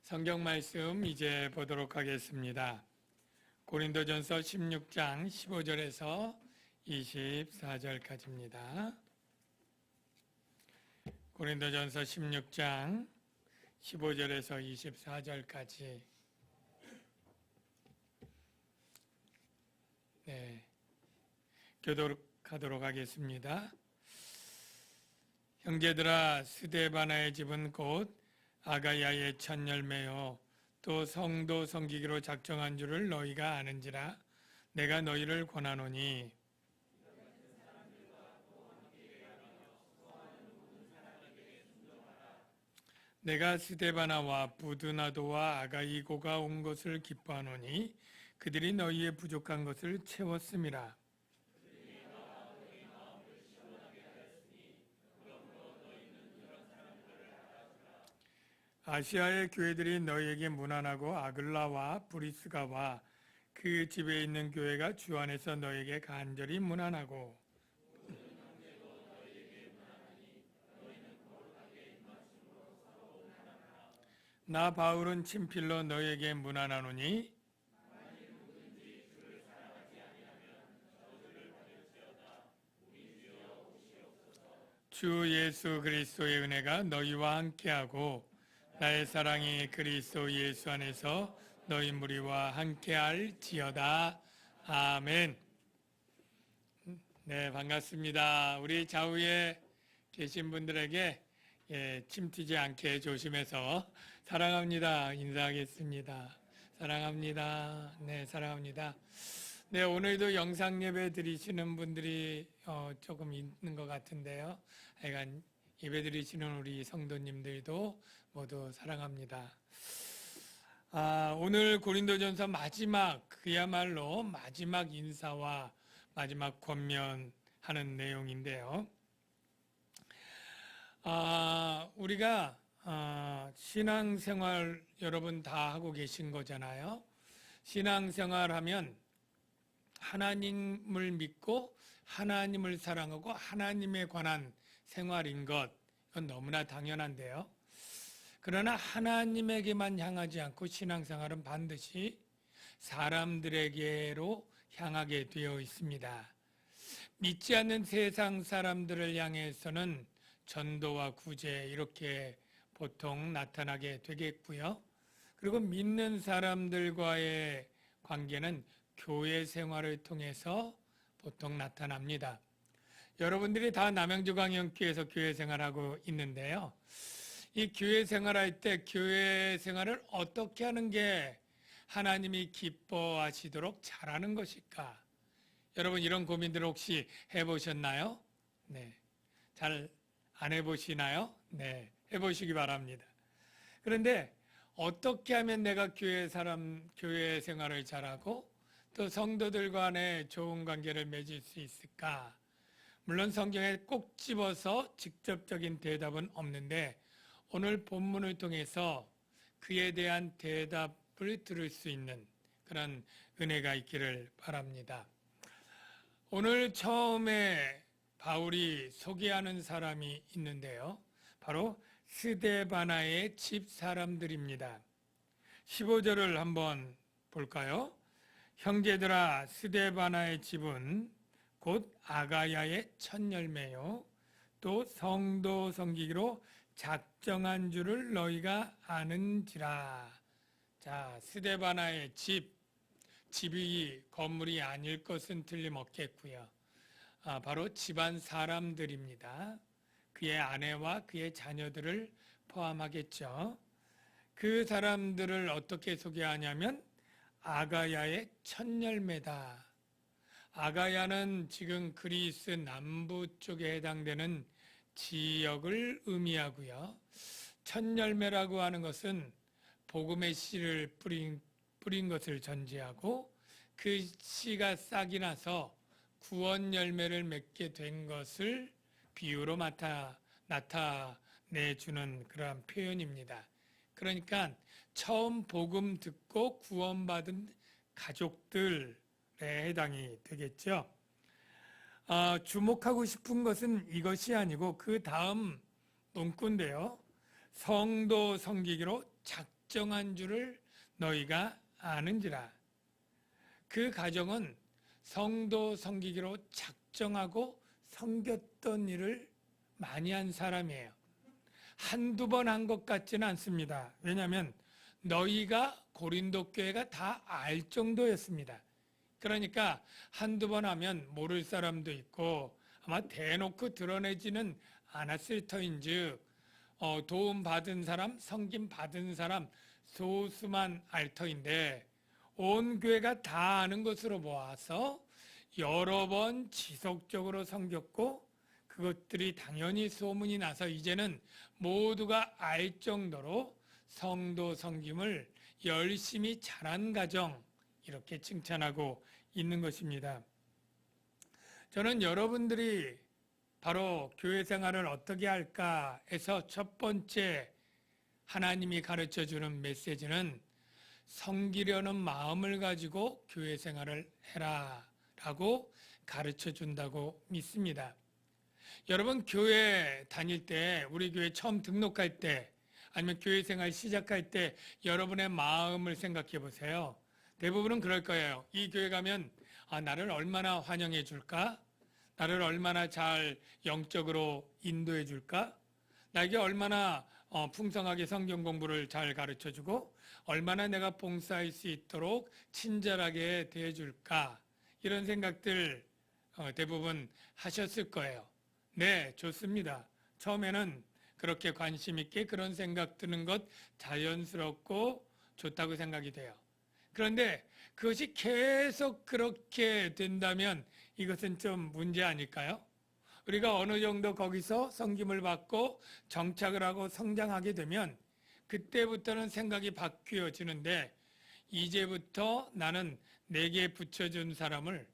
성경 말씀 이제 보도록 하겠습니다. 고린도전서 16장 15절에서 24절까지입니다. 고린도전서 16장 15절에서 24절까지 교독하도록 하겠습니다. 형제들아, 스데바나의 집은 곧 아가야의 첫 열매요 또 성도 섬기기로 작정한 줄을 너희가 아는지라. 내가 너희를 권하노니 내가 스데바나와 부드나도와 아가이고가 온 것을 기뻐하노니 그들이 너희의 부족한 것을 채웠음이라. 아시아의 교회들이 너희에게 무난하고 아글라와 브리스가와 그 집에 있는 교회가 주 안에서 너희에게 간절히 무난하고 나 바울은 친필로 너희에게 무난하노니 주 예수 그리스도의 은혜가 너희와 함께하고 나의 사랑이 그리스도 예수 안에서 너희 무리와 함께할지어다. 아멘. 네, 반갑습니다. 우리 좌우에 계신 분들에게 침 튀지 않게 조심해서 사랑합니다 인사하겠습니다. 사랑합니다. 네, 사랑합니다. 네, 오늘도 영상 예배 드리시는 분들이 조금 있는 것 같은데요. 하여간 예배 드리시는 우리 성도님들도 모두 사랑합니다. 오늘 고린도전서 마지막, 그야말로 마지막 인사와 마지막 권면하는 내용인데요. 우리가 신앙생활 여러분 다 하고 계신 거잖아요. 신앙생활 하면 하나님을 믿고 하나님을 사랑하고 하나님에 관한 생활인 것, 이건 너무나 당연한데요. 그러나 하나님에게만 향하지 않고 신앙생활은 반드시 사람들에게로 향하게 되어 있습니다. 믿지 않는 세상 사람들을 향해서는 전도와 구제 이렇게 보통 나타나게 되겠고요. 그리고 믿는 사람들과의 관계는 교회 생활을 통해서 보통 나타납니다. 여러분들이 다 남양주광역교회에서 교회 생활하고 있는데요. 이 교회 생활할 때 교회 생활을 어떻게 하는 게 하나님이 기뻐하시도록 잘하는 것일까? 여러분 이런 고민들 혹시 해보셨나요? 네, 잘 안 해보시나요? 네, 해보시기 바랍니다. 그런데 어떻게 하면 내가 교회 생활을 잘하고 또 성도들 간에 좋은 관계를 맺을 수 있을까? 물론 성경에 꼭 집어서 직접적인 대답은 없는데 오늘 본문을 통해서 그에 대한 대답을 들을 수 있는 그런 은혜가 있기를 바랍니다. 오늘 처음에 바울이 소개하는 사람이 있는데요. 바로 스데바나의 집 사람들입니다. 15절을 한번 볼까요? 형제들아, 스데바나의 집은 곧 아가야의 첫 열매요 또 성도 섬기기로 작정한 줄을 너희가 아는지라. 자, 스데바나의 집이 건물이 아닐 것은 틀림없겠고요. 바로 집안 사람들입니다. 그의 아내와 그의 자녀들을 포함하겠죠. 그 사람들을 어떻게 소개하냐면 아가야의 첫 열매다. 아가야는 지금 그리스 남부 쪽에 해당되는 지역을 의미하고요. 첫 열매라고 하는 것은 복음의 씨를 뿌린 것을 전제하고 그 씨가 싹이 나서 구원 열매를 맺게 된 것을 비유로 나타내주는 그러한 표현입니다. 그러니까 처음 복음 듣고 구원받은 가족들에 해당이 되겠죠. 주목하고 싶은 것은 이것이 아니고 그 다음 문구인데요. 성도 섬기기로 작정 작정한 줄을 너희가 아는지라. 그 가정은 성도 섬기기로 작정하고 섬겼던 일을 많이 한 사람이에요. 한두 번 한 것 같지는 않습니다. 왜냐하면 너희가 고린도 교회가 다 알 정도였습니다. 그러니까 한두 번 하면 모를 사람도 있고 아마 대놓고 드러내지는 않았을 터인즉 도움 받은 사람, 섬김 받은 사람 소수만 알 터인데 온 교회가 다 아는 것으로 모아서 여러 번 지속적으로 섬겼고 그것들이 당연히 소문이 나서 이제는 모두가 알 정도로 성도 섬김을 열심히 잘한 가정 이렇게 칭찬하고 있는 것입니다. 저는 여러분들이 바로 교회 생활을 어떻게 할까 해서 첫 번째 하나님이 가르쳐주는 메시지는 섬기려는 마음을 가지고 교회 생활을 해라 라고 가르쳐준다고 믿습니다. 여러분 교회 다닐 때 우리 교회 처음 등록할 때 아니면 교회 생활 시작할 때 여러분의 마음을 생각해 보세요. 대부분은 그럴 거예요. 이 교회 가면 나를 얼마나 환영해 줄까? 나를 얼마나 잘 영적으로 인도해 줄까? 나에게 얼마나 풍성하게 성경 공부를 잘 가르쳐 주고 얼마나 내가 봉사할 수 있도록 친절하게 대해 줄까? 이런 생각들 대부분 하셨을 거예요. 네, 좋습니다. 처음에는 그렇게 관심 있게 그런 생각 드는 것 자연스럽고 좋다고 생각이 돼요. 그런데 그것이 계속 그렇게 된다면 이것은 좀 문제 아닐까요? 우리가 어느 정도 거기서 섬김을 받고 정착을 하고 성장하게 되면 그때부터는 생각이 바뀌어지는데 이제부터 나는 내게 붙여준 사람을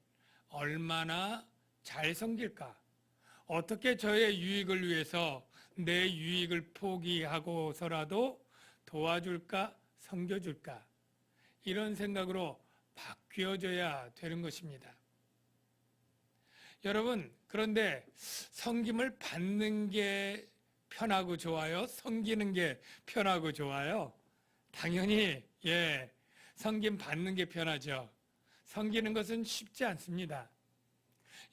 얼마나 잘 섬길까? 어떻게 저의 유익을 위해서 내 유익을 포기하고서라도 도와줄까? 섬겨줄까? 이런 생각으로 바뀌어져야 되는 것입니다. 여러분, 그런데 섬김을 받는 게 편하고 좋아요? 섬기는 게 편하고 좋아요? 당연히 섬김 받는 게 편하죠. 섬기는 것은 쉽지 않습니다.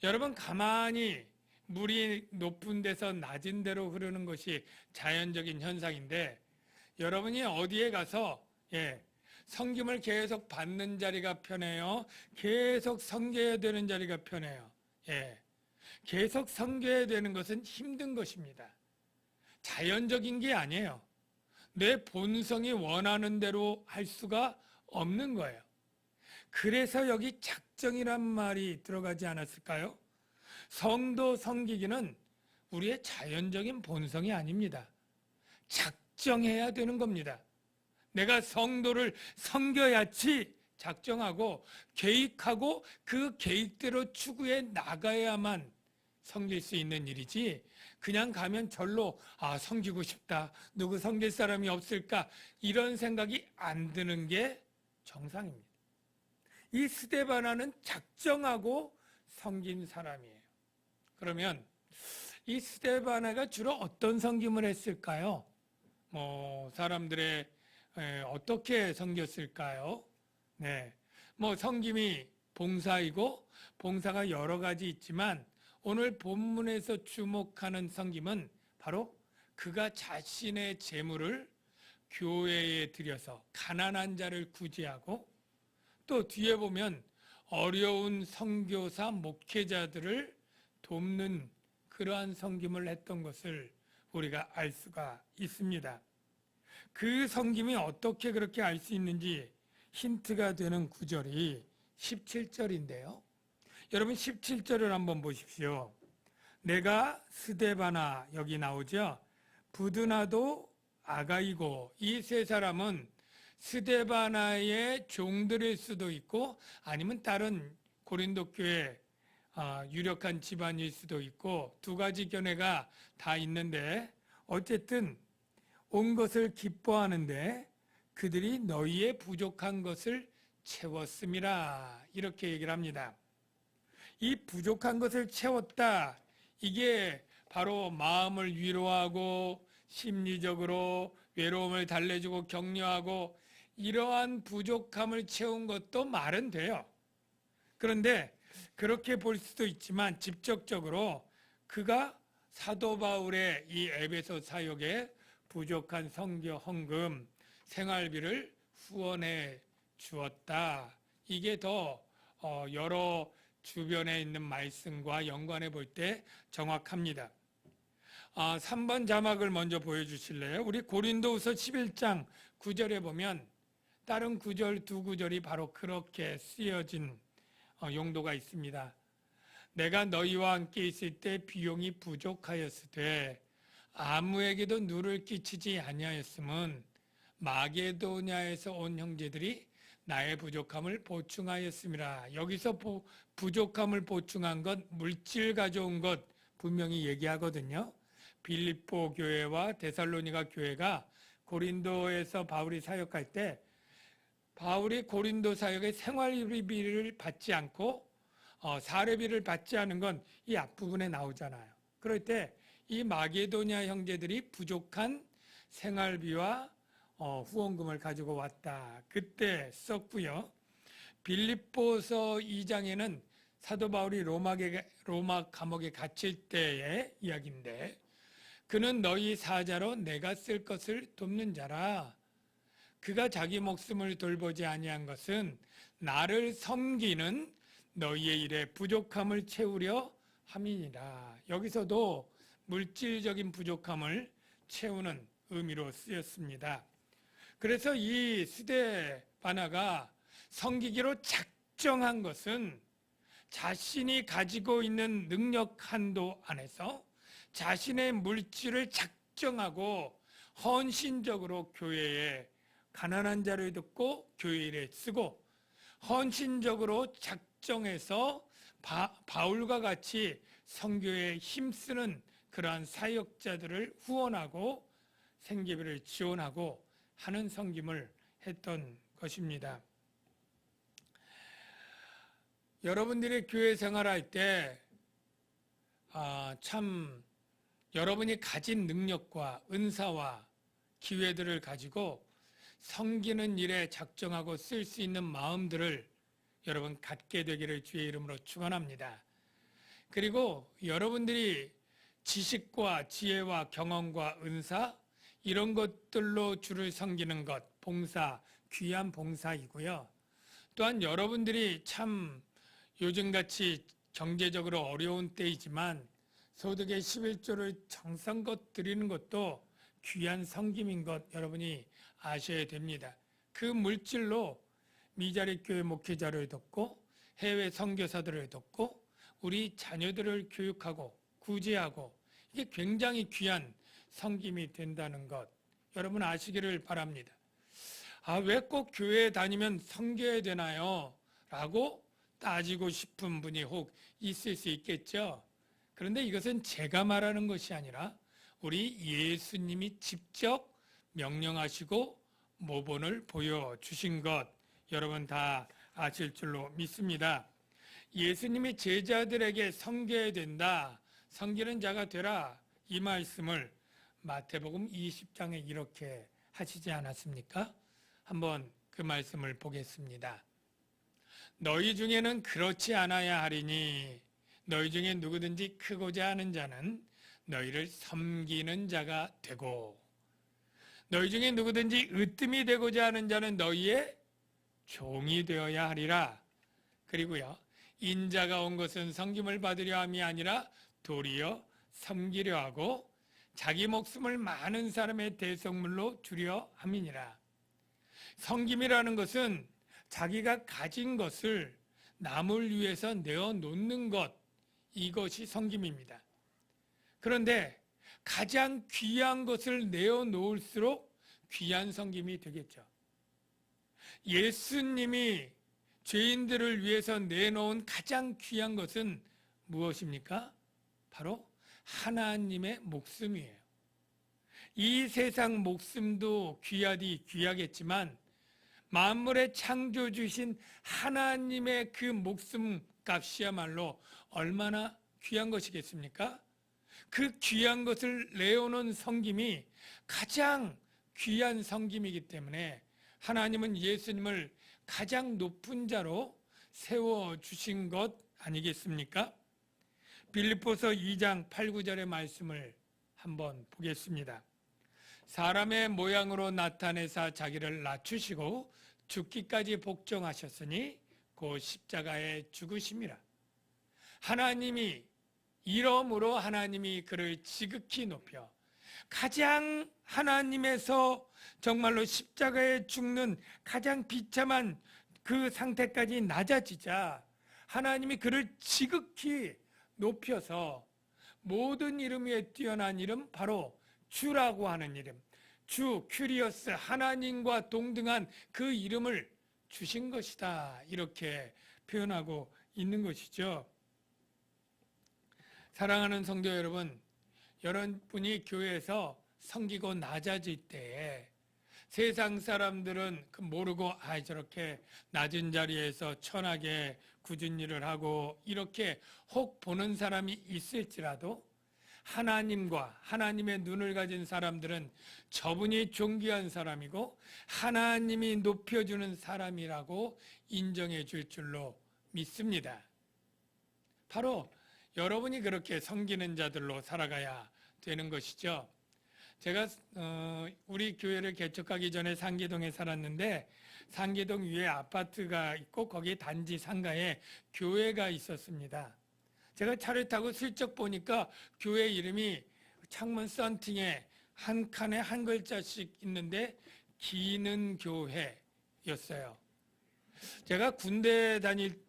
여러분 가만히 물이 높은 데서 낮은 데로 흐르는 것이 자연적인 현상인데 여러분이 어디에 가서 섬김을 계속 받는 자리가 편해요? 계속 섬겨야 되는 자리가 편해요? 계속 섬겨야 되는 것은 힘든 것입니다. 자연적인 게 아니에요. 내 본성이 원하는 대로 할 수가 없는 거예요. 그래서 여기 작정이란 말이 들어가지 않았을까요? 성도 섬기기는 우리의 자연적인 본성이 아닙니다. 작정해야 되는 겁니다. 내가 성도를 섬겨야지 작정하고 계획하고 그 계획대로 추구해 나가야만 섬길 수 있는 일이지 그냥 가면 절로 섬기고 싶다. 누구 섬길 사람이 없을까? 이런 생각이 안 드는 게 정상입니다. 이 스데바나는 작정하고 섬긴 사람이에요. 그러면 이 스데바나가 주로 어떤 섬김을 했을까요? 사람들의 어떻게 섬겼을까요? 네, 섬김이 봉사이고 봉사가 여러 가지 있지만 오늘 본문에서 주목하는 섬김은 바로 그가 자신의 재물을 교회에 들여서 가난한 자를 구제하고 또 뒤에 보면 어려운 선교사 목회자들을 돕는 그러한 섬김을 했던 것을 우리가 알 수가 있습니다. 그 섬김이 어떻게 그렇게 알 수 있는지 힌트가 되는 구절이 17절인데요. 여러분 17절을 한번 보십시오. 내가 스데바나 여기 나오죠. 부드나도 아가이고 이 세 사람은 스데바나의 종들일 수도 있고 아니면 다른 고린도 교회 유력한 집안일 수도 있고 두 가지 견해가 다 있는데 어쨌든 온 것을 기뻐하는데 그들이 너희의 부족한 것을 채웠음이라 이렇게 얘기를 합니다. 이 부족한 것을 채웠다. 이게 바로 마음을 위로하고 심리적으로 외로움을 달래주고 격려하고 이러한 부족함을 채운 것도 말은 돼요. 그런데 그렇게 볼 수도 있지만 직접적으로 그가 사도 바울의 이 에베소 사역에 부족한 선교 헌금, 생활비를 후원해 주었다. 이게 더 여러 주변에 있는 말씀과 연관해 볼 때 정확합니다. 3번 자막을 먼저 보여주실래요? 우리 고린도후서 11장 9절에 보면 다른 구절 두 구절이 바로 그렇게 쓰여진 용도가 있습니다. 내가 너희와 함께 있을 때 비용이 부족하였으되 아무에게도 누를 끼치지 아니하였음은 마게도냐에서 온 형제들이 나의 부족함을 보충하였음이라. 여기서 부족함을 보충한 것, 물질 가져온 것 분명히 얘기하거든요. 빌립보 교회와 데살로니가 교회가 고린도에서 바울이 사역할 때 바울이 고린도 사역의 생활비를 받지 않고 사례비를 받지 않은 건 이 앞부분에 나오잖아요. 그럴 때 이 마게도냐 형제들이 부족한 생활비와 후원금을 가지고 왔다. 그때 썼고요. 빌립보서 2장에는 사도 바울이 로마 감옥에 갇힐 때의 이야기인데 그는 너희 사자로 내가 쓸 것을 돕는 자라. 그가 자기 목숨을 돌보지 아니한 것은 나를 섬기는 너희의 일에 부족함을 채우려 함이니라. 여기서도 물질적인 부족함을 채우는 의미로 쓰였습니다. 그래서 이 스데바나가 섬기기로 작정한 것은 자신이 가지고 있는 능력 한도 안에서 자신의 물질을 작정하고 헌신적으로 교회에 가난한 자를 돕고 교회 일에 쓰고 헌신적으로 작정해서 바울과 같이 선교에 힘쓰는 그러한 사역자들을 후원하고 생계비를 지원하고 하는 섬김을 했던 것입니다. 여러분들이 교회 생활할 때 참 여러분이 가진 능력과 은사와 기회들을 가지고 섬기는 일에 작정하고 쓸 수 있는 마음들을 여러분 갖게 되기를 주의 이름으로 축원합니다. 그리고 여러분들이 지식과 지혜와 경험과 은사 이런 것들로 주를 섬기는 것, 봉사, 귀한 봉사이고요. 또한 여러분들이 참 요즘같이 경제적으로 어려운 때이지만 소득의 11조를 정성껏 드리는 것도 귀한 섬김인 것 여러분이 아셔야 됩니다. 그 물질로 미자립 교회 목회자를 돕고 해외 선교사들을 돕고 우리 자녀들을 교육하고 구제하고 이게 굉장히 귀한 섬김이 된다는 것 여러분 아시기를 바랍니다. 왜 꼭 교회에 다니면 섬겨야 되나요? 라고 따지고 싶은 분이 혹 있을 수 있겠죠. 그런데 이것은 제가 말하는 것이 아니라 우리 예수님이 직접 명령하시고 모본을 보여주신 것 여러분 다 아실 줄로 믿습니다. 예수님이 제자들에게 섬겨야 된다, 섬기는 자가 되라 이 말씀을 마태복음 20장에 이렇게 하시지 않았습니까? 한번 그 말씀을 보겠습니다. 너희 중에는 그렇지 않아야 하리니 너희 중에 누구든지 크고자 하는 자는 너희를 섬기는 자가 되고 너희 중에 누구든지 으뜸이 되고자 하는 자는 너희의 종이 되어야 하리라. 그리고요, 인자가 온 것은 섬김을 받으려 함이 아니라 도리어 섬기려 하고 자기 목숨을 많은 사람의 대속물로 주려 함이니라. 섬김이라는 것은 자기가 가진 것을 남을 위해서 내어놓는 것, 이것이 섬김입니다. 그런데 가장 귀한 것을 내어놓을수록 귀한 섬김이 되겠죠. 예수님이 죄인들을 위해서 내놓은 가장 귀한 것은 무엇입니까? 바로 하나님의 목숨이에요. 이 세상 목숨도 귀하디 귀하겠지만 만물의 창조주신 하나님의 그 목숨 값이야말로 얼마나 귀한 것이겠습니까? 그 귀한 것을 내어놓은 섬김이 가장 귀한 섬김이기 때문에 하나님은 예수님을 가장 높은 자로 세워주신 것 아니겠습니까? 빌립보서 2장 8, 9절의 말씀을 한번 보겠습니다. 사람의 모양으로 나타내사 자기를 낮추시고 죽기까지 복종하셨으니 곧 십자가에 죽으심이라. 하나님이 이러므로 하나님이 그를 지극히 높여 가장 하나님에서 정말로 십자가에 죽는 가장 비참한 그 상태까지 낮아지자 하나님이 그를 지극히 높여서 모든 이름 위에 뛰어난 이름, 바로 주라고 하는 이름, 주 큐리어스, 하나님과 동등한 그 이름을 주신 것이다, 이렇게 표현하고 있는 것이죠. 사랑하는 성도 여러분, 여러분이 교회에서 섬기고 낮아질 때에 세상 사람들은 모르고 저렇게 낮은 자리에서 천하게 굳은 일을 하고 이렇게 혹 보는 사람이 있을지라도 하나님과 하나님의 눈을 가진 사람들은 저분이 존귀한 사람이고 하나님이 높여주는 사람이라고 인정해 줄 줄로 믿습니다. 바로 여러분이 그렇게 섬기는 자들로 살아가야 되는 것이죠. 제가 우리 교회를 개척하기 전에 상계동에 살았는데 상계동 위에 아파트가 있고 거기 단지 상가에 교회가 있었습니다. 제가 차를 타고 슬쩍 보니까 교회 이름이 창문 썬팅에 한 칸에 한 글자씩 있는데 기능교회였어요. 제가 군대 다닐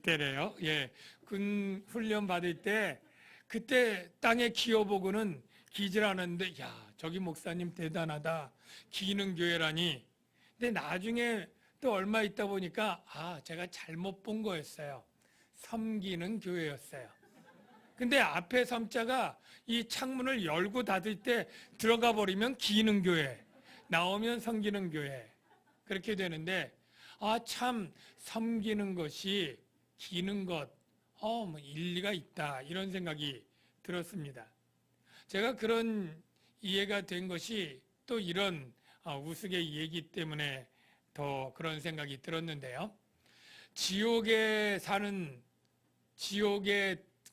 때래요. 예, 군 훈련 받을 때 그때 땅에 기어보고는 기질 않았는데, 야, 저기 목사님 대단하다. 기능교회라니. 근데 나중에 또 얼마 있다 보니까 제가 잘못 본 거였어요. 섬기는 교회였어요. 근데 앞에 섬자가 이 창문을 열고 닫을 때 들어가 버리면 기능교회, 나오면 섬기는 교회, 그렇게 되는데 참 섬기는 것이 기는 것, 뭐 일리가 있다, 이런 생각이 들었습니다. 제가 그런 이해가 된 것이 또 이런 우스갯 얘기 때문에 더 그런 생각이 들었는데요. 지옥에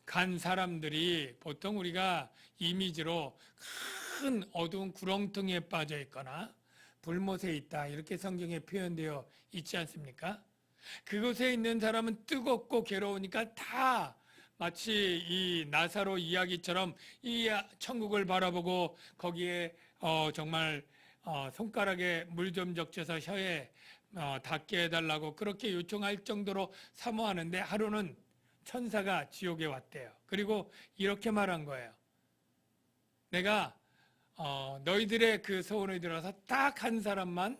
간 사람들이 보통 우리가 이미지로 큰 어두운 구렁텅이에 빠져 있거나 불못에 있다, 이렇게 성경에 표현되어 있지 않습니까? 그곳에 있는 사람은 뜨겁고 괴로우니까 다 마치 이 나사로 이야기처럼 이 천국을 바라보고 거기에 정말 손가락에 물 좀 적셔서 혀에 닿게 해달라고 그렇게 요청할 정도로 사모하는데 하루는 천사가 지옥에 왔대요. 그리고 이렇게 말한 거예요. 내가 너희들의 그 소원을 들어서 딱 한 사람만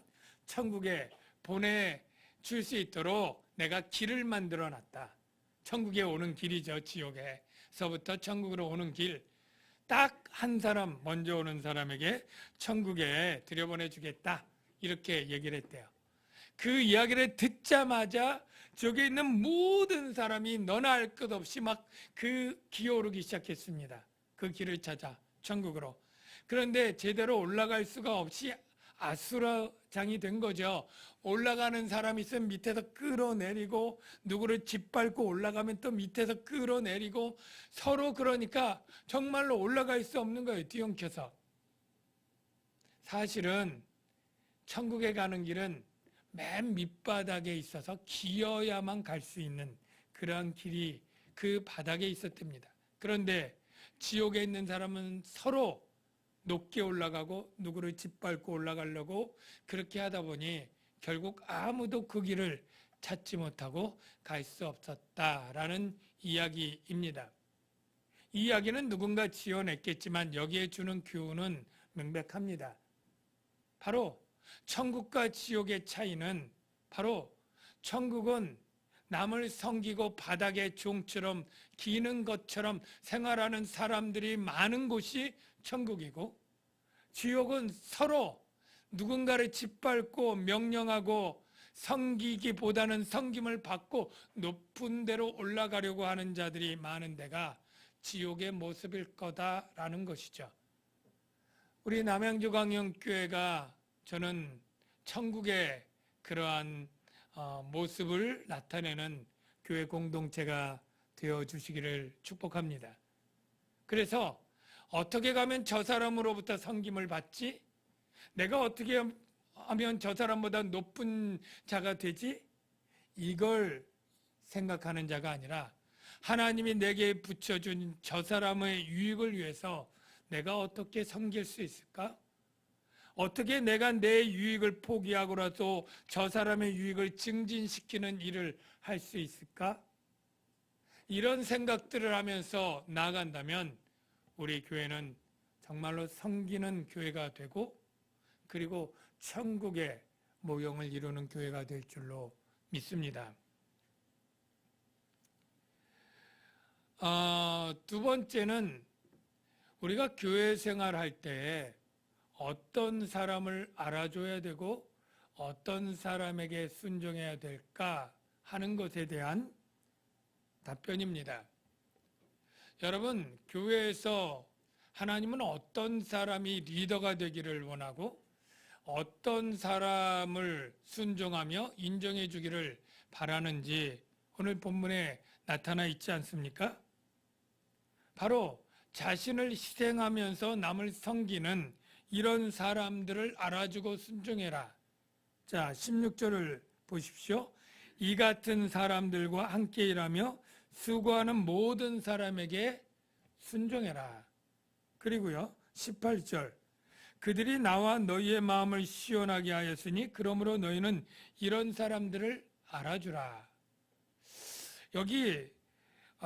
천국에 보내줄 수 있도록 내가 길을 만들어 놨다. 천국에 오는 길이죠. 지옥에서부터 천국으로 오는 길. 딱 한 사람, 먼저 오는 사람에게 천국에 들여보내주겠다, 이렇게 얘기를 했대요. 그 이야기를 듣자마자 저기 있는 모든 사람이 너나 할 것 없이 막 그 기어오르기 시작했습니다. 그 길을 찾아 천국으로. 그런데 제대로 올라갈 수가 없이 아수라장이 된 거죠. 올라가는 사람이 있으면 밑에서 끌어내리고, 누구를 짓밟고 올라가면 또 밑에서 끌어내리고, 서로 그러니까 정말로 올라갈 수 없는 거예요. 뒤엉켜서. 사실은 천국에 가는 길은 맨 밑바닥에 있어서 기어야만 갈 수 있는 그러한 길이 그 바닥에 있었답니다. 그런데 지옥에 있는 사람은 서로 높게 올라가고 누구를 짓밟고 올라가려고 그렇게 하다 보니 결국 아무도 그 길을 찾지 못하고 갈 수 없었다라는 이야기입니다. 이 이야기는 누군가 지어냈겠지만 여기에 주는 교훈은 명백합니다. 바로 천국과 지옥의 차이는 바로 천국은 남을 섬기고 바닥의 종처럼 기는 것처럼 생활하는 사람들이 많은 곳이 천국이고, 지옥은 서로 누군가를 짓밟고 명령하고 섬기기보다는 섬김을 받고 높은 데로 올라가려고 하는 자들이 많은 데가 지옥의 모습일 거다라는 것이죠. 우리 남양주광영교회가 저는 천국의 그러한 모습을 나타내는 교회 공동체가 되어주시기를 축복합니다. 그래서 어떻게 가면 저 사람으로부터 섬김을 받지? 내가 어떻게 하면 저 사람보다 높은 자가 되지? 이걸 생각하는 자가 아니라 하나님이 내게 붙여준 저 사람의 유익을 위해서 내가 어떻게 섬길 수 있을까? 어떻게 내가 내 유익을 포기하고라도 저 사람의 유익을 증진시키는 일을 할 수 있을까? 이런 생각들을 하면서 나아간다면 우리 교회는 정말로 섬기는 교회가 되고 그리고 천국의 모형을 이루는 교회가 될 줄로 믿습니다. 두 번째는 우리가 교회 생활할 때 어떤 사람을 알아줘야 되고 어떤 사람에게 순종해야 될까 하는 것에 대한 답변입니다. 여러분, 교회에서 하나님은 어떤 사람이 리더가 되기를 원하고 어떤 사람을 순종하며 인정해 주기를 바라는지 오늘 본문에 나타나 있지 않습니까? 바로 자신을 희생하면서 남을 섬기는 이런 사람들을 알아주고 순종해라. 자, 16절을 보십시오. 이 같은 사람들과 함께 일하며 수고하는 모든 사람에게 순종해라. 그리고요, 18절. 그들이 나와 너희의 마음을 시원하게 하였으니 그러므로 너희는 이런 사람들을 알아주라. 여기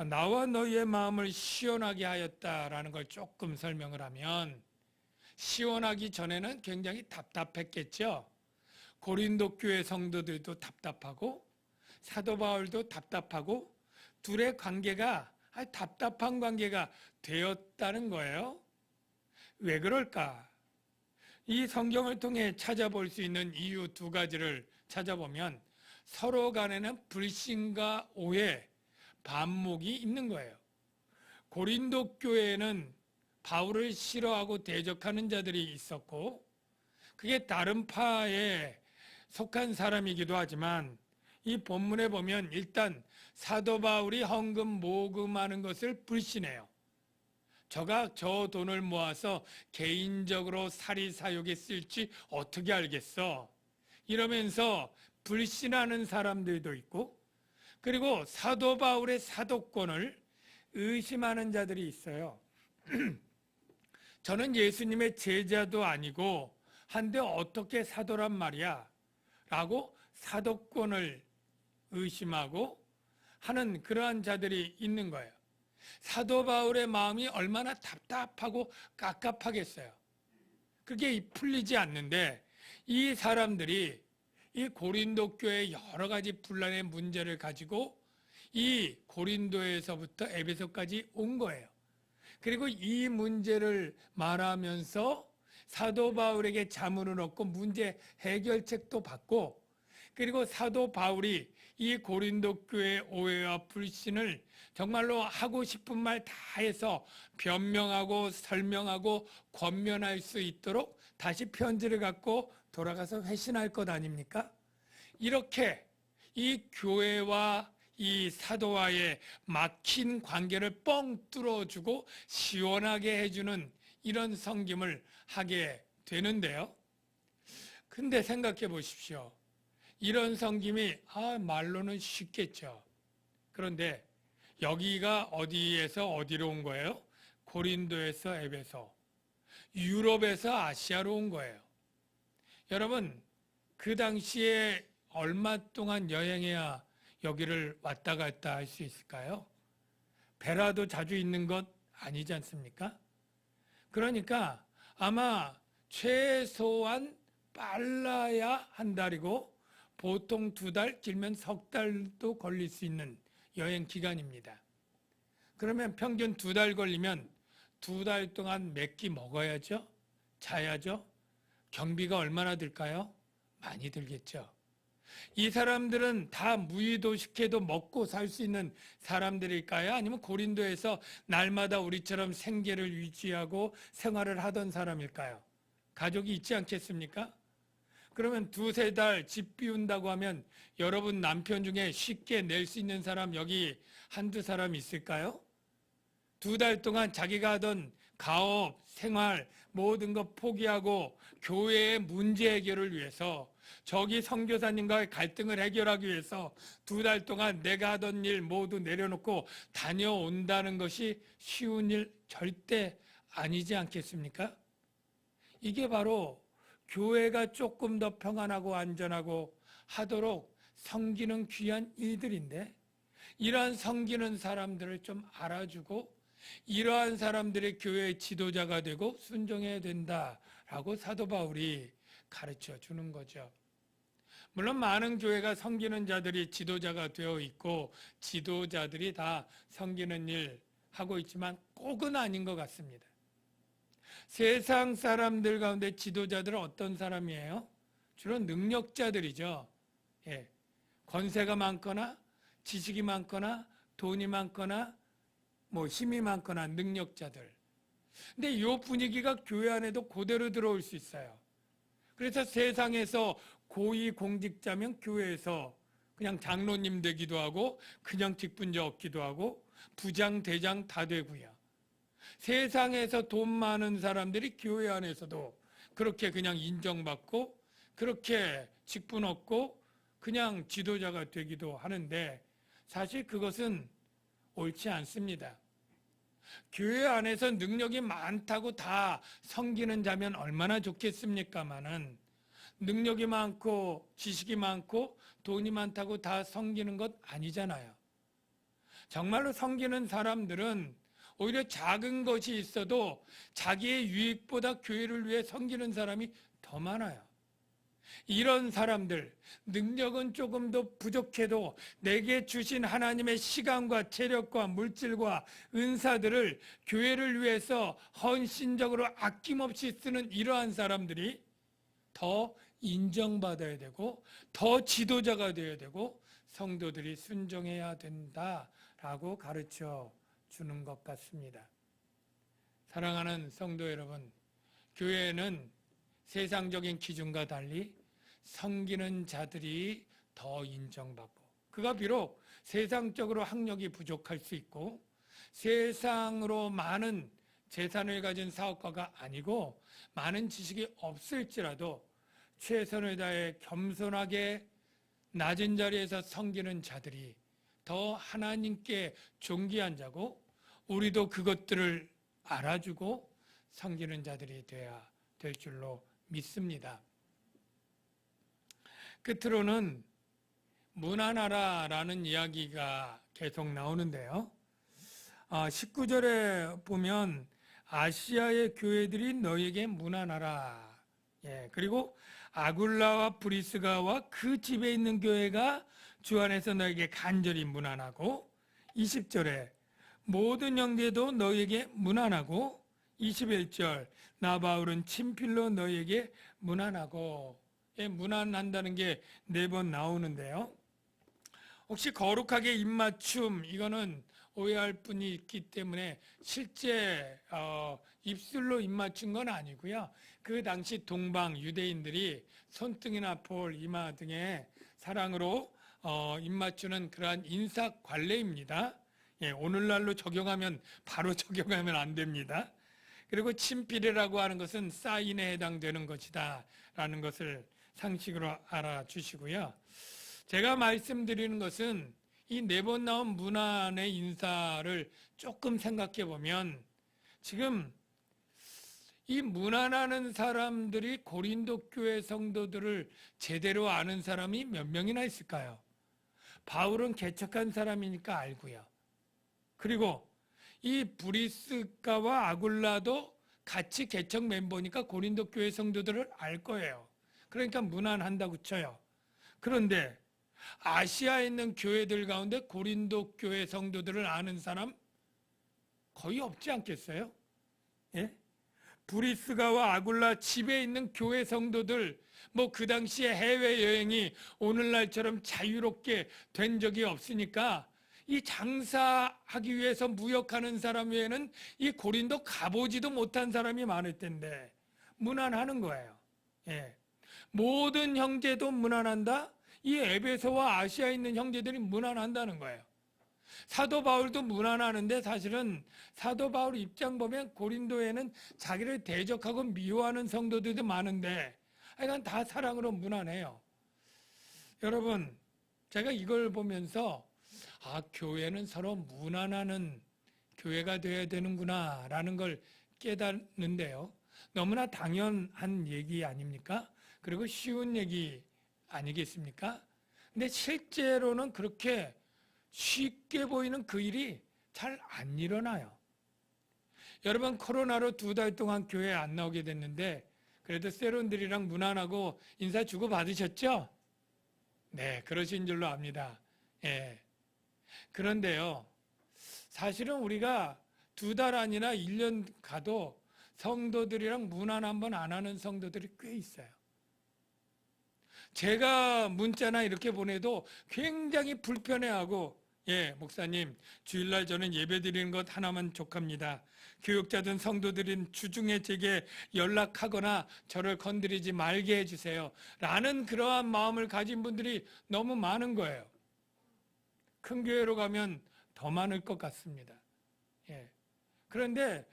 나와 너희의 마음을 시원하게 하였다라는 걸 조금 설명을 하면 시원하기 전에는 굉장히 답답했겠죠. 고린도 교회 성도들도 답답하고 사도 바울도 답답하고 둘의 관계가 답답한 관계가 되었다는 거예요. 왜 그럴까? 이 성경을 통해 찾아볼 수 있는 이유 두 가지를 찾아보면 서로 간에는 불신과 오해, 반목이 있는 거예요. 고린도 교회에는 바울을 싫어하고 대적하는 자들이 있었고 그게 다른 파에 속한 사람이기도 하지만 이 본문에 보면 일단 사도 바울이 헌금 모금하는 것을 불신해요. 저가 저 돈을 모아서 개인적으로 사리사욕에 쓸지 어떻게 알겠어? 이러면서 불신하는 사람들도 있고 그리고 사도 바울의 사도권을 의심하는 자들이 있어요. 저는 예수님의 제자도 아니고 한데 어떻게 사도란 말이야? 라고 사도권을 의심하고 하는 그러한 자들이 있는 거예요. 사도 바울의 마음이 얼마나 답답하고 깝깝하겠어요. 그게 풀리지 않는데 이 사람들이 이 고린도 교회의 여러 가지 분란의 문제를 가지고 이 고린도에서부터 에베소까지 온 거예요. 그리고 이 문제를 말하면서 사도 바울에게 자문을 얻고 문제 해결책도 받고 그리고 사도 바울이 이 고린도 교회의 오해와 불신을 정말로 하고 싶은 말 다 해서 변명하고 설명하고 권면할 수 있도록 다시 편지를 갖고 돌아가서 회신할 것 아닙니까? 이렇게 이 교회와 이 사도와의 막힌 관계를 뻥 뚫어주고 시원하게 해주는 이런 섬김을 하게 되는데요. 근데 생각해 보십시오. 이런 섬김이 말로는 쉽겠죠. 그런데 여기가 어디에서 어디로 온 거예요? 고린도에서 에베소, 유럽에서 아시아로 온 거예요. 여러분, 그 당시에 얼마 동안 여행해야 여기를 왔다 갔다 할 수 있을까요? 배라도 자주 있는 것 아니지 않습니까? 그러니까 아마 최소한 빨라야 한 달이고 보통 2달, 길면 3달도 걸릴 수 있는 여행 기간입니다. 그러면 평균 2달 걸리면 2달 동안 몇 끼 먹어야죠? 자야죠? 경비가 얼마나 들까요? 많이 들겠죠. 이 사람들은 다 무의도식해도 먹고 살 수 있는 사람들일까요? 아니면 고린도에서 날마다 우리처럼 생계를 유지하고 생활을 하던 사람일까요? 가족이 있지 않겠습니까? 그러면 두세 달 집 비운다고 하면 여러분 남편 중에 쉽게 낼 수 있는 사람 여기 한두 사람 있을까요? 2달 동안 자기가 하던 가업, 생활, 모든 것 포기하고 교회의 문제 해결을 위해서 저기 선교사님과의 갈등을 해결하기 위해서 2달 동안 내가 하던 일 모두 내려놓고 다녀온다는 것이 쉬운 일 절대 아니지 않겠습니까? 이게 바로 교회가 조금 더 평안하고 안전하고 하도록 섬기는 귀한 일들인데 이러한 섬기는 사람들을 좀 알아주고 이러한 사람들의 교회의 지도자가 되고 순종해야 된다라고 사도 바울이 가르쳐 주는 거죠. 물론 많은 교회가 섬기는 자들이 지도자가 되어 있고 지도자들이 다 섬기는 일 하고 있지만 꼭은 아닌 것 같습니다. 세상 사람들 가운데 지도자들은 어떤 사람이에요? 주로 능력자들이죠. 예. 권세가 많거나 지식이 많거나 돈이 많거나 뭐 힘이 많거나 능력자들. 근데 이 분위기가 교회 안에도 그대로 들어올 수 있어요. 그래서 세상에서 고위 공직자면 교회에서 그냥 장로님 되기도 하고 그냥 직분자 얻기도 하고 부장 대장 다 되고요. 세상에서 돈 많은 사람들이 교회 안에서도 그렇게 그냥 인정받고 그렇게 직분 얻고 그냥 지도자가 되기도 하는데 사실 그것은 옳지 않습니다. 교회 안에서 능력이 많다고 다 섬기는 자면 얼마나 좋겠습니까마는 능력이 많고 지식이 많고 돈이 많다고 다 섬기는 것 아니잖아요. 정말로 섬기는 사람들은 오히려 작은 것이 있어도 자기의 유익보다 교회를 위해 섬기는 사람이 더 많아요. 이런 사람들, 능력은 조금 더 부족해도 내게 주신 하나님의 시간과 체력과 물질과 은사들을 교회를 위해서 헌신적으로 아낌없이 쓰는 이러한 사람들이 더 인정받아야 되고 더 지도자가 되어야 되고 성도들이 순종해야 된다라고 가르쳐 주는 것 같습니다. 사랑하는 성도 여러분, 교회는 세상적인 기준과 달리 섬기는 자들이 더 인정받고 그가 비록 세상적으로 학력이 부족할 수 있고 세상으로 많은 재산을 가진 사업가가 아니고 많은 지식이 없을지라도 최선을 다해 겸손하게 낮은 자리에서 섬기는 자들이 더 하나님께 존귀한 자고 우리도 그것들을 알아주고 섬기는 자들이 되어야 될 줄로 믿습니다. 끝으로는 문안하라라는 이야기가 계속 나오는데요. 19절에 보면 아시아의 교회들이 너에게 문안하라. 예, 그리고 아굴라와 브리스가와 그 집에 있는 교회가 주 안에서 너에게 간절히 문안하고 20절에 모든 형제도 너에게 문안하고 21절 나 바울은 친필로 너에게 문안하고 문안한다는 게 4번 나오는데요. 혹시 거룩하게 입맞춤 이거는 오해할 분이 있기 때문에 실제 입술로 입맞춘 건 아니고요. 그 당시 동방 유대인들이 손등이나 볼, 이마 등에 사랑으로 입맞추는 그러한 인사 관례입니다. 예, 오늘날로 적용하면 바로 적용하면 안 됩니다. 그리고 친필이라고 하는 것은 사인에 해당되는 것이다 라는 것을 상식으로 알아주시고요. 제가 말씀드리는 것은 이 4번 나온 문안의 인사를 조금 생각해 보면 지금 이 문안하는 사람들이 고린도 교회 성도들을 제대로 아는 사람이 몇 명이나 있을까요? 바울은 개척한 사람이니까 알고요. 그리고 이 브리스가와 아굴라도 같이 개척 멤버니까 고린도 교회 성도들을 알 거예요. 그러니까 문안한다고 쳐요. 그런데 아시아에 있는 교회들 가운데 고린도 교회 성도들을 아는 사람 거의 없지 않겠어요? 예? 브리스가와 아굴라 집에 있는 교회 성도들 뭐 그 당시에 해외여행이 오늘날처럼 자유롭게 된 적이 없으니까 이 장사하기 위해서 무역하는 사람 외에는 이 고린도 가보지도 못한 사람이 많을 텐데 무난하는 거예요. 예. 모든 형제도 무난한다? 이 에베소와 아시아에 있는 형제들이 무난한다는 거예요. 사도 바울도 무난하는데 사실은 사도 바울 입장 보면 고린도에는 자기를 대적하고 미워하는 성도들도 많은데 하여간 다 사랑으로 무난해요. 여러분, 제가 이걸 보면서 교회는 서로 무난하는 교회가 되어야 되는구나 라는 걸 깨닫는데요. 너무나 당연한 얘기 아닙니까? 그리고 쉬운 얘기 아니겠습니까? 근데 실제로는 그렇게 쉽게 보이는 그 일이 잘 안 일어나요. 여러분, 코로나로 2달 동안 교회에 안 나오게 됐는데 그래도 세론들이랑 무난하고 인사 주고 받으셨죠? 네, 그러신 줄로 압니다. 예. 그런데요, 사실은 우리가 2달 아니라 1년 가도 성도들이랑 무난 한번 안 하는 성도들이 꽤 있어요. 제가 문자나 이렇게 보내도 굉장히 불편해하고, 목사님, 주일날 저는 예배 드리는 것 하나만 족합니다. 교육자든 성도들인 주중에 제게 연락하거나 저를 건드리지 말게 해주세요. 라는 그러한 마음을 가진 분들이 너무 많은 거예요. 큰 교회로 가면 더 많을 것 같습니다. 그런데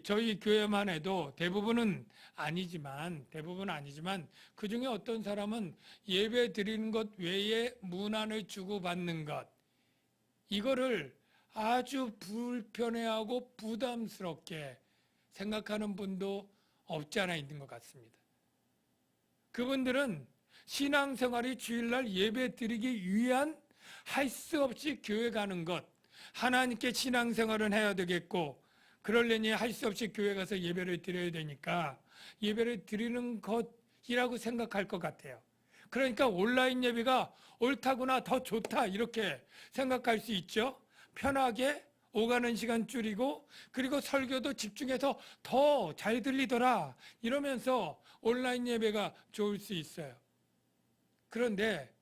저희 교회만 해도 대부분은 아니지만 그 중에 어떤 사람은 예배 드리는 것 외에 문안을 주고받는 것, 이거를 아주 불편해하고 부담스럽게 생각하는 분도 없지 않아 있는 것 같습니다. 그분들은 신앙생활이 주일날 예배 드리기 위한 할 수 없이 교회 가는 것, 하나님께 신앙생활은 해야 되겠고 그러려니 할 수 없이 교회 가서 예배를 드려야 되니까 예배를 드리는 것이라고 생각할 것 같아요. 그러니까 온라인 예배가 옳다구나, 더 좋다 이렇게 생각할 수 있죠. 편하게 오가는 시간 줄이고 그리고 설교도 집중해서 더 잘 들리더라 이러면서 온라인 예배가 좋을 수 있어요. 그런데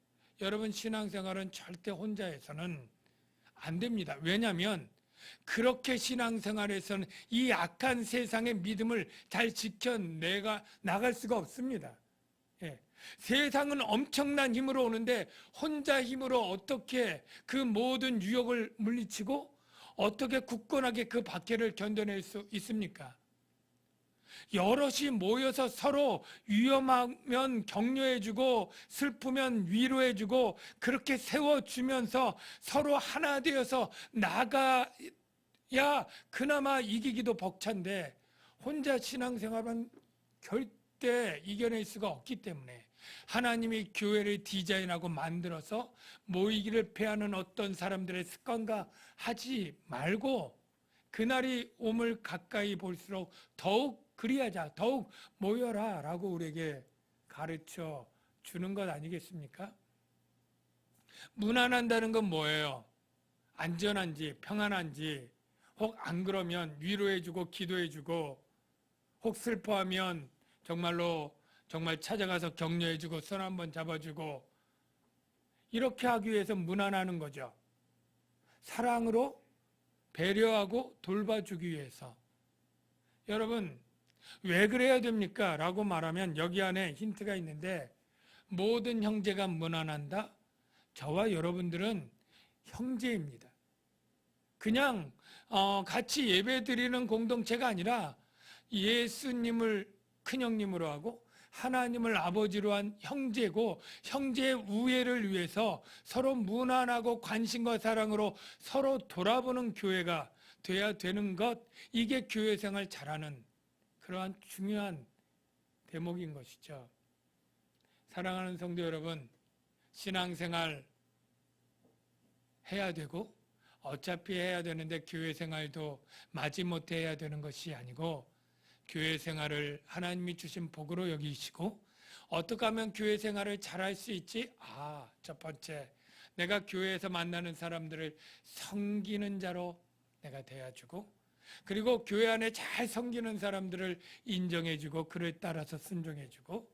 여러분, 신앙생활은 절대 혼자 해서는 안 됩니다. 왜냐하면 그렇게 신앙생활에서는 이 악한 세상의 믿음을 잘 지켜내가 나갈 수가 없습니다. 세상은 엄청난 힘으로 오는데 혼자 힘으로 어떻게 그 모든 유혹을 물리치고 어떻게 굳건하게 그 박해를 견뎌낼 수 있습니까? 여럿이 모여서 서로 위험하면 격려해주고 슬프면 위로해주고 그렇게 세워주면서 서로 하나 되어서 나가야 그나마 이기기도 벅찬데 혼자 신앙생활은 절대 이겨낼 수가 없기 때문에 하나님이 교회를 디자인하고 만들어서 모이기를 패하는 어떤 사람들의 습관과 하지 말고 그날이 오물 가까이 볼수록 더욱 그리하자, 더욱 모여라 라고 우리에게 가르쳐 주는 것 아니겠습니까? 무난한다는 건 뭐예요? 안전한지 평안한지, 혹 안 그러면 위로해주고 기도해주고, 혹 슬퍼하면 정말 찾아가서 격려해주고 손 한번 잡아주고, 이렇게 하기 위해서 무난하는 거죠. 사랑으로 배려하고 돌봐주기 위해서. 여러분, 왜 그래야 됩니까? 라고 말하면 여기 안에 힌트가 있는데, 모든 형제가 무난한다? 저와 여러분들은 형제입니다. 그냥 같이 예배 드리는 공동체가 아니라 예수님을 큰형님으로 하고 하나님을 아버지로 한 형제고, 형제의 우애를 위해서 서로 무난하고 관심과 사랑으로 서로 돌아보는 교회가 돼야 되는 것, 이게 교회 생활 잘하는 그러한 중요한 대목인 것이죠. 사랑하는 성도 여러분, 신앙생활 해야 되고 어차피 해야 되는데 교회 생활도 마지못해 해야 되는 것이 아니고, 교회 생활을 하나님이 주신 복으로 여기시고 어떻게 하면 교회 생활을 잘할 수 있지? 첫 번째, 내가 교회에서 만나는 사람들을 섬기는 자로 내가 대해주고, 그리고 교회 안에 잘 섬기는 사람들을 인정해주고 그를 따라서 순종해주고,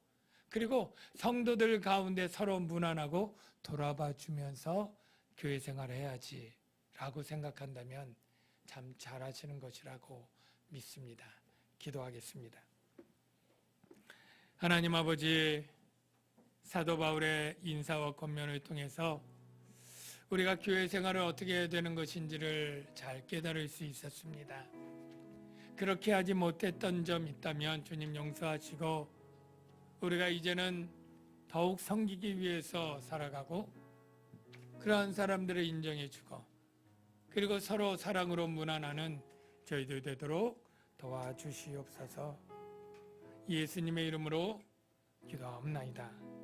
그리고 성도들 가운데 서로 무난하고 돌아봐주면서 교회 생활을 해야지 라고 생각한다면 참 잘하시는 것이라고 믿습니다. 기도하겠습니다. 하나님 아버지, 사도 바울의 인사와 권면을 통해서 우리가 교회 생활을 어떻게 해야 되는 것인지를 잘 깨달을 수 있었습니다. 그렇게 하지 못했던 점 있다면 주님 용서하시고 우리가 이제는 더욱 섬기기 위해서 살아가고 그러한 사람들을 인정해주고 그리고 서로 사랑으로 문안하는 저희들 되도록 도와주시옵소서. 예수님의 이름으로 기도하옵나이다.